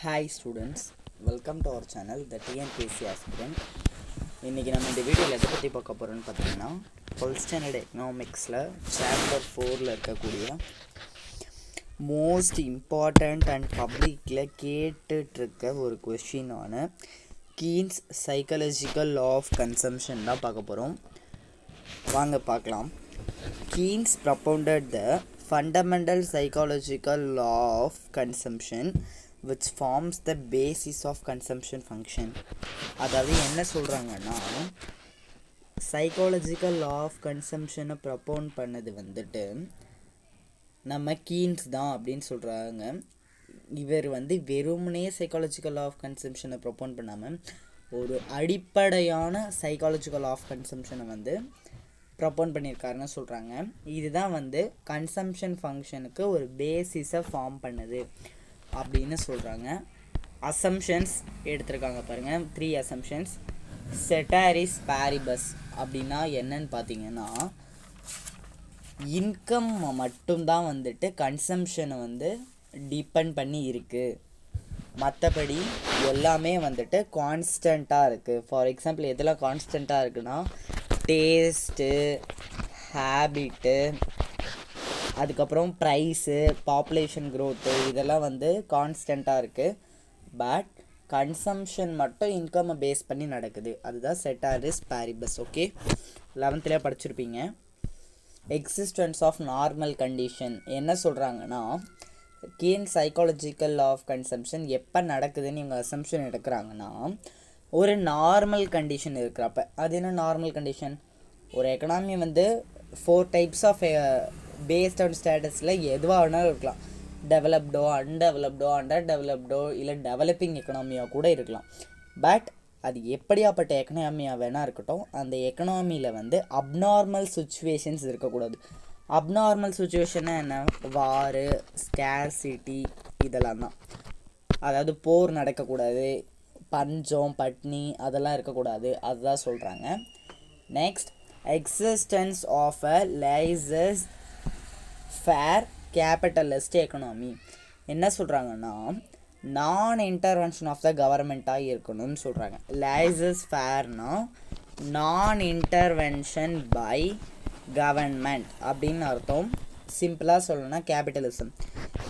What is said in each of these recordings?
Hi students, welcome to our channel the TNPSC Aspirant. இன்னைக்கு நம்ம இந்த வீடியோல எதை பத்தி பார்க்க போறோம்னு பார்த்தீங்கன்னா 12th standard economicsல CHAPTER-4ல இருக்கக்கூடிய most important and publicல கேட்டுட்டு இருக்க ஒரு क्वेश्चन ஆன Keynes psychological law of consumption தான் பார்க்க போறோம். வாங்க பார்க்கலாம். Keynes propounded the fundamental psychological law of consumption which forms the basis of consumption function. அதாவது என்ன சொல்றாங்கன்னா psychological law of consumption propound பண்ணது வந்துட்டு நம்ம கீன்ஸ் தான் அப்படின்னு சொல்றாங்க. இவர் வெறுமனே psychological law of consumption propound பண்ணாம ஒரு அடிப்படையான psychological law of consumption propound பண்ணியிருக்காருன்னு சொல்றாங்க. இதுதான் கன்சம்ஷன் ஃபங்க்ஷனுக்கு ஒரு பேசிஸை ஃபார்ம் பண்ணுது அப்படின்னு சொல்கிறாங்க. அசம்ஷன்ஸ் எடுத்திருக்காங்க பாருங்கள், 3 அசம்ஷன்ஸ். செட்டாரிஸ் பாரிபஸ் அப்படின்னா என்னன்னு பார்த்தீங்கன்னா இன்கம் மட்டும்தான் கன்சம்ஷனை டிபெண்ட் பண்ணி இருக்குது, மற்றபடி எல்லாமே கான்ஸ்டண்ட்டாக இருக்குது. ஃபார் எக்ஸாம்பிள் எதெல்லாம் கான்ஸ்டண்ட்டாக இருக்குன்னா டேஸ்ட்டு, ஹேபிட்டு, அதுக்கப்புறம் ப்ரைஸு, பாப்புலேஷன் க்ரோத்து, இதெல்லாம் கான்ஸ்டண்ட்டாக இருக்குது. பட் கன்சம்ஷன் மட்டும் இன்கம்மை பேஸ் பண்ணி நடக்குது. அதுதான் செட்டாரிஸ் பாரிபஸ். ஓகே, 11th படிச்சிருப்பீங்க. எக்ஸிஸ்டன்ஸ் ஆஃப் நார்மல் கண்டிஷன் என்ன சொல்கிறாங்கன்னா Keynes psychological law of consumption எப்போ நடக்குதுன்னு இவங்க அசம்ஷன் எடுக்கிறாங்கன்னா ஒரு நார்மல் கண்டிஷன் இருக்கிறப்ப. அது என்ன நார்மல் கண்டிஷன்? ஒரு economy 4 types of based on ஸ்டேட்டஸில் எதுவாக வேணாலும் இருக்கலாம். டெவலப்டோ, அன்டெவலப்டோ, அண்டர் டெவலப்டோ, இல்லை டெவலப்பிங் எக்கனாமியாக கூட இருக்கலாம். பட் அது எப்படியாப்பட்ட எக்கனாமியாக வேணால் இருக்கட்டும், அந்த எக்கனாமியில் அப்நார்மல் சுச்சுவேஷன்ஸ் இருக்கக்கூடாது. அப்நார்மல் சுச்சுவேஷன்னா என்ன? வார், ஸ்கேர்சிட்டி, இதெல்லாம் தான். அதாவது போர் நடக்கக்கூடாது, பஞ்சம், பட்னி, அதெல்லாம் இருக்கக்கூடாது. அதுதான் சொல்கிறாங்க. Next, existence of a laissez faire capitalist economy. என்ன சொல்கிறாங்கன்னா நான் இன்டர்வென்ஷன் ஆஃப் த கவர்மெண்ட்டாக இருக்கணும்னு சொல்கிறாங்க. லைசஸ் ஃபேர்னா நான் இன்டர்வென்ஷன் பை கவர்மெண்ட் அப்படின்னு அர்த்தம். சிம்பிளாக சொல்லணும்னா கேபிட்டலிசம்.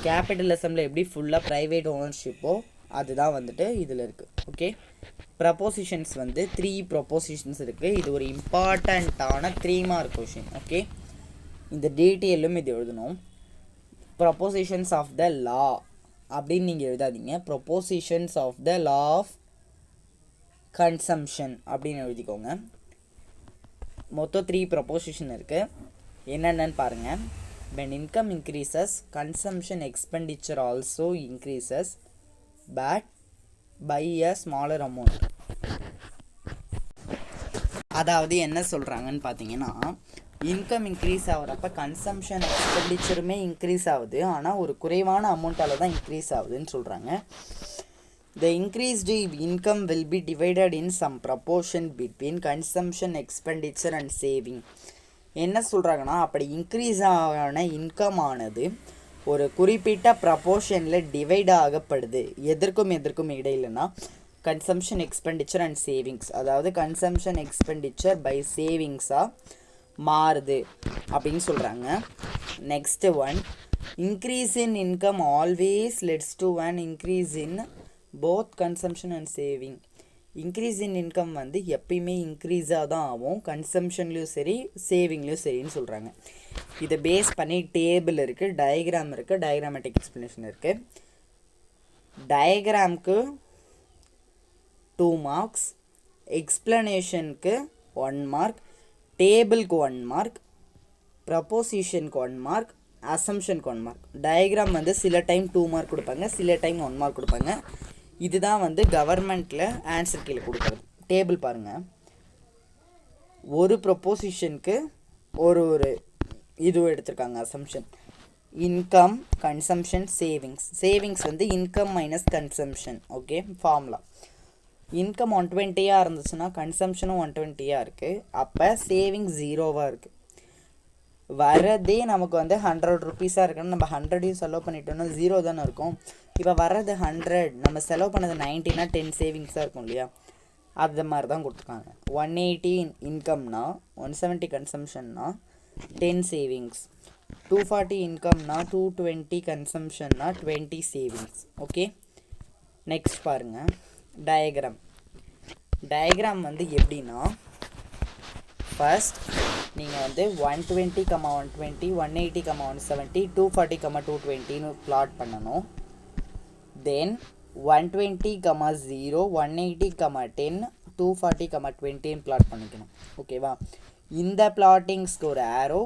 கேபிட்டலிசமில் எப்படி ஃபுல்லாக ப்ரைவேட் ஓனர்ஷிப்போ அதுதான் இதில் இருக்குது. ஓகே, ப்ரப்போசிஷன்ஸ் 3 ப்ரப்போசிஷன்ஸ் இருக்குது. இது ஒரு இம்பார்ட்டண்ட்டான 3 மார்க் கொஷின். ஓகே, இந்த டீட்டெயிலும் இது எழுதணும். ப்ரப்போசிஷன்ஸ் ஆஃப் த லா அப்படின்னு நீங்கள் எழுதாதீங்க. Propositions of the law of consumption அப்படின்னு எழுதிக்கோங்க. மொத்தம் 3 ப்ரப்போசிஷன் இருக்குது. என்னென்னு பாருங்கள். when income increases consumption expenditure also increases but by a smaller amount. அதாவது என்ன சொல்கிறாங்கன்னு பார்த்தீங்கன்னா இன்கம் இன்க்ரீஸ் ஆகிறப்ப கன்சம்ஷன் எக்ஸ்பெண்டிச்சருமே இன்க்ரீஸ் ஆகுது, ஆனால் ஒரு குறைவான அமௌண்ட்டால் தான் இன்க்ரீஸ் ஆகுதுன்னு சொல்கிறாங்க. The increased income will be divided in some proportion between consumption, expenditure and saving. என்ன சொல்கிறாங்கன்னா அப்படி இன்க்ரீஸ் ஆன இன்கம் ஆனது ஒரு குறிப்பிட்ட ப்ரப்போர்ஷனில் டிவைட் ஆகப்படுது. எதற்கும் இடையிலனா கன்சம்ஷன், எக்ஸ்பெண்டிச்சர் அண்ட் சேவிங்ஸ். அதாவது கன்சம்ஷன் எக்ஸ்பெண்டிச்சர் பை சேவிங்ஸாக மாறுது அப்படின்னு சொல்கிறாங்க. Next one, increase in income always let's to one increase in both consumption and saving. Increase in income எப்பயுமே இன்க்ரீஸாக தான் ஆகும், கன்சம்ஷன்லேயும் சரி சேவிங்லேயும் சரின்னு சொல்கிறாங்க. இதை பேஸ் பண்ணி டேபிள் இருக்குது, டயக்ராம் இருக்குது, டயக்ராமேட்டிக் எக்ஸ்ப்ளனேஷன் இருக்குது. டயக்ராமுக்கு 2 மார்க்ஸ், எக்ஸ்ப்ளனேஷனுக்கு 1 மார்க், டேபிளுக்கு 1 மார்க், ப்ரப்போசிஷனுக்கு 1 மார்க், அசம்ஷனுக்கு 1 மார்க். டயக்ராம் சில டைம் 2 மார்க் கொடுப்பாங்க, சில டைம் 1 மார்க் கொடுப்பாங்க. இதுதான் கவர்மெண்ட்டில் ஆன்சர் கீழே கொடுக்குறது. டேபிள் பாருங்கள், ஒரு ப்ரப்போசிஷனுக்கு ஒரு இது எடுத்திருக்காங்க assumption. Income, consumption, savings. Savings income minus consumption. Okay, formula. Income 120 இருந்துச்சுன்னா கன்சம்ஷனும் 120 இருக்குது. அப்போ சேவிங்ஸ் 0 இருக்குது. வரதே நமக்கு 100 ருபீஸாக இருக்குன்னு நம்ம 100 செலவு பண்ணிட்டோம்னா 0 தானே இருக்கும். இப்போ வர்றது 100, நம்ம செலவு பண்ணது 90னா 10 சேவிங்ஸாக இருக்கும் இல்லையா, அது மாதிரி தான் கொடுத்துருக்காங்க. 180 இன்கம்னா 170 கன்சம்ஷன்னா 10 சேவிங்ஸ், 240 இன்கம்னா 220 கன்சம்ஷன்னா 20 சேவிங்ஸ். ஓகே, நெக்ஸ்ட் பாருங்கள் டயக்ராம் வந்து எப்படின்னா, ஃபர்ஸ்ட் நீங்கள் வந்து 120, 120, 180, 170, 240, 220ன்னு பிளாட் பண்ணணும். தென் 120, 0, 180, 10, 240, 20ன்னு பிளாட் பண்ணிக்கணும். ஓகேவா, இந்த பிளாட்டிங்ஸ்க்கு ஒரு ஆரோ,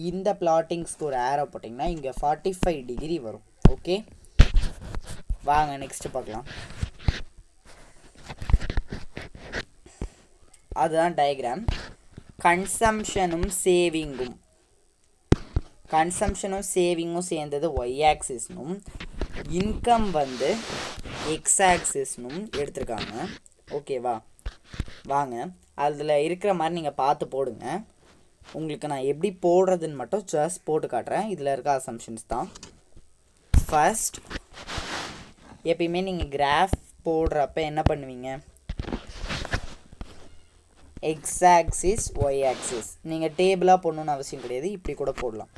இந்த பிளாட்டிங்ஸ்க்கு ஒரு ஆரோ போட்டிங்கன்னா இங்கே 45 டிகிரி வரும். ஓகே, வாங்க நெக்ஸ்ட் பார்க்கலாம். அதுதான் டயக்ராம். கன்சம்ஷனும் சேவிங்கும் சேர்ந்தது ஒய் ஆக்சிஸ்னும், இன்கம் வந்து எக்ஸ் ஆக்சிஸ்னும் எடுத்திருக்காங்க. ஓகேவா, வாங்க அதில் இருக்கிற மாதிரி நீங்கள் பார்த்து போடுங்க. உங்களுக்கு நான் எப்படி போடுறதுன்னு மட்டும் ஜஸ்ட் போட்டு காட்டுறேன். இதில் இருக்க அசம்ஷன்ஸ் தான். ஃபர்ஸ்ட், எப்பயுமே நீங்கள் கிராஃப் போடுறப்ப என்ன பண்ணுவீங்க, எக்ஸ் ஆக்சிஸ் ஒய் ஆக்சிஸ் நீங்கள் டேபிளாக போடணுன்னு அவசியம் கிடையாது, இப்படி கூட போடலாம்.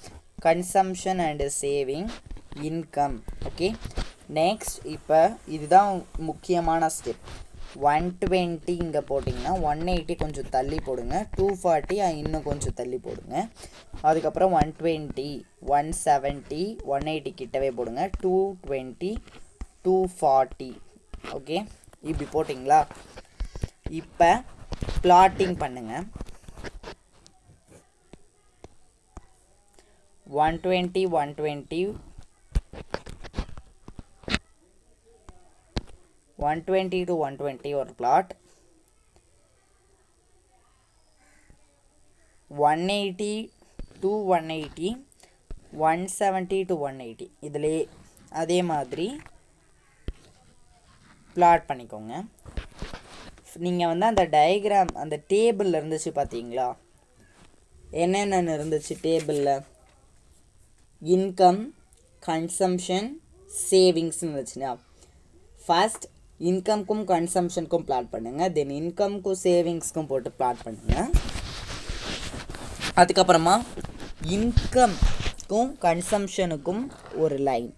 Consumption and saving, income. Okay, next இப்போ இதுதான் முக்கியமான ஸ்டெப். 120 இங்கே போட்டிங்கன்னா 180 கொஞ்சம் தள்ளி போடுங்க, 240 இன்னும் கொஞ்சம் தள்ளி போடுங்க, அதுக்கப்புறம் 120, 170, 180 கிட்டவே போடுங்க, 220, 240. ஓகே, இப்படி போட்டிங்களா. இப்போ பிளாட்டிங் பண்ணுங்க. 120, 120, 120 to 120 ஒரு பிளாட், 180 to 180, 170 to 180 இதிலே அதே மாதிரி பிளாட் பண்ணிக்கோங்க. நீங்கள் வந்து அந்த டயக்ராம் அந்த டேபிளில் இருந்துச்சு பார்த்தீங்களா, என்னென்ன இருந்துச்சு டேபிளில், இன்கம், கன்சம்ஷன், சேவிங்ஸ்னு இருந்துச்சுன்னா, ஃபர்ஸ்ட் இன்கம்க்கும் கன்சம்ஷனுக்கும் பிளாட் பண்ணுங்கள். தென் இன்கம்க்கும் சேவிங்ஸ்க்கும் போட்டு பிளாட் பண்ணுங்கள். அதுக்கப்புறமா இன்கம்க்கும் கன்சம்ஷனுக்கும் ஒரு லைன்,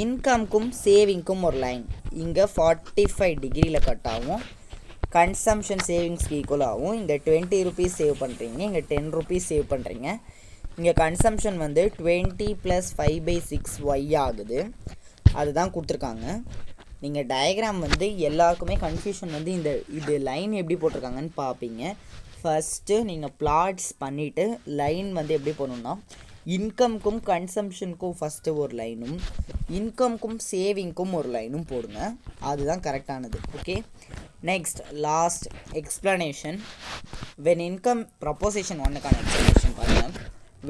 இன்கம்க்கும் சேவிங்க்கும் ஒரு லைன் இங்கே 45 டிகிரியில் கட் ஆகும். கன்சம்ஷன் சேவிங்ஸ்க்கு ஈக்குவலாகவும் இங்கே 20 ருபீஸ் சேவ் பண்ணுறீங்க, இங்கே 10 ருபீஸ் சேவ் பண்ணுறீங்க. இங்கே கன்சம்ஷன் வந்து 20 + 5/6 ஒய் ஆகுது. அதுதான் கொடுத்துருக்காங்க. நீங்கள் டயக்ராம் வந்து எல்லாருக்குமே கன்ஃபியூஷன் வந்து இது லைன் எப்படி போட்டிருக்காங்கன்னு பார்ப்பீங்க. ஃபஸ்ட்டு நீங்கள் பிளாட்ஸ் பண்ணிவிட்டு லைன் வந்து எப்படி போடணுன்னா, இன்கம்க்கும் கன்சம்ஷனுக்கும் ஃபஸ்ட்டு ஒரு லைனும், இன்கம்க்கும் சேவிங்க்கும் ஒரு லைனும் போடுங்க. அதுதான் கரெக்டானது. Okay, next last explanation. When income proposition 1க்கான எக்ஸ்ப்ளனேஷன் பாருங்கள்.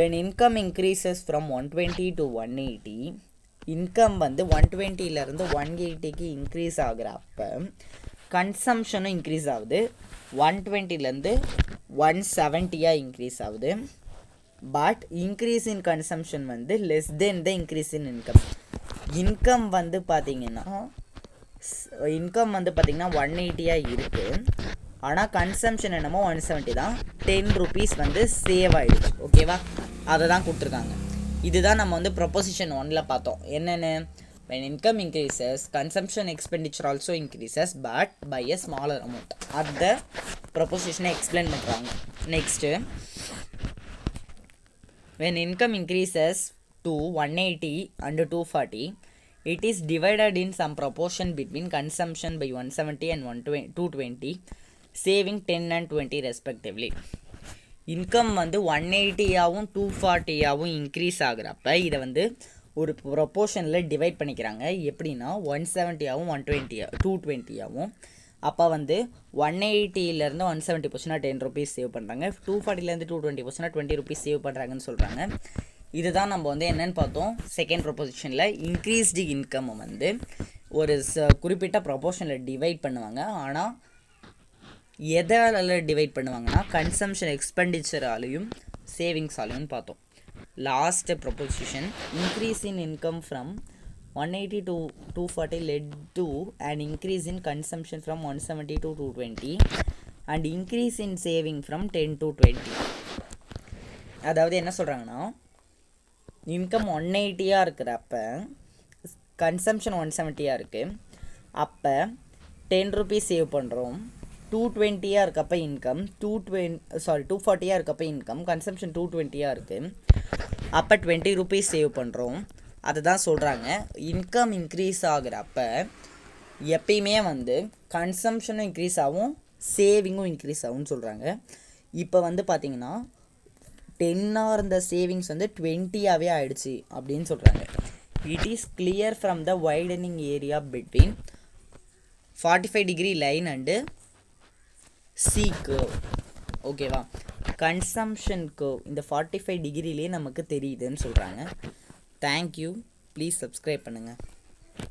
When income increases from 120 to 180, income வந்து 120லேருந்து 180க்கு இன்க்ரீஸ் ஆகுறப்ப கன்சம்ஷனும் இன்க்ரீஸ் ஆகுது, 120லேருந்து 170 இன்க்ரீஸ் ஆகுது. பட் இன்க்ரீஸ் இன் கன்சம்ஷன் வந்து less than the increase in income. Income வந்து பார்த்தீங்கன்னா 180 இருக்குது, ஆனால் கன்சம்ஷன் என்னமோ 170 தான். 10 ருபீஸ் வந்து சேவ் ஆகிடுச்சு. ஓகேவா, அதை தான் கொடுத்துருக்காங்க. இதுதான் நம்ம வந்து ப்ரொபோசிஷன் 1ல் பார்த்தோம். என்னென்னு, when income increases, consumption expenditure also increases but by a smaller amount. அந்த ப்ரொபோசிஷனை எக்ஸ்பிளைன் பண்ணுறாங்க. Next, when income increases to 180 and 240, it is divided in some proportion between consumption by 170 and 220, saving 10 and 20 respectively. Income வந்து 180ஆகவும் 240ஆகவும் increase ஆகுறப்ப இதை வந்து ஒரு ப்ரொப்போர்ஷனில் divide பண்ணிக்கிறாங்க. எப்படின்னா 170ஆகவும் 220ஆகவும். அப்போ வந்து 180லேருந்து 170 போச்சுன்னா 10 ருபீஸ் சேவ் பண்ணுறாங்க, 240லேருந்து 220 போச்சுன்னா 20 ருபீஸ் சேவ் பண்ணுறாங்கன்னு சொல்கிறாங்க. இதுதான் நம்ம வந்து என்னென்னு பார்த்தோம். செகண்ட் ப்ரொபோசிஷனில் இன்க்ரீஸ்டு இன்கம் வந்து ஒரு குறிப்பிட்ட ப்ரொப்போர்ஷனில் டிவைட் பண்ணுவாங்க. ஆனால் எதால் டிவைட் பண்ணுவாங்கன்னா கன்சம்ஷன் எக்ஸ்பெண்டிச்சராலையும் சேவிங்ஸாலையும் பார்த்தோம். Last proposition, increase in income from 180 to 240 led to an increase in consumption from 170 to 220 and increase in saving from 10 to 20. அதாவது என்ன சொல்கிறாங்கன்னா, இன்கம் 180 இருக்கிறப்ப கன்சம்ஷன் 170 இருக்குது. அப்போ 10 rupees சேவ் பண்ணுறோம். 220 இருக்கப்போ இன்கம் 240 இருக்கப்போ இன்கம் கன்சம்ஷன் 220 இருக்குது. அப்போ 20 rupees சேவ் பண்ணுறோம். அதை தான் சொல்கிறாங்க, இன்கம் இன்க்ரீஸ் ஆகிறப்ப எப்பயுமே வந்து கன்சம்ஷனும் இன்க்ரீஸ் ஆகும், சேவிங்கும் இன்க்ரீஸ் ஆகும்னு சொல்கிறாங்க. இப்போ வந்து பார்த்திங்கன்னா 10 இருந்த சேவிங்ஸ் வந்து 20 ஆகிடுச்சு அப்படின்னு சொல்கிறாங்க. It is clear from the widening area between 45° line and C curve. ஓகேவா, கன்சம்ஷன் கர்வ் இந்த 45°லே நமக்கு தெரியுதுன்னு சொல்கிறாங்க. தேங்க்யூ, ப்ளீஸ் சப்ஸ்கிரைப் பண்ணுங்கள்.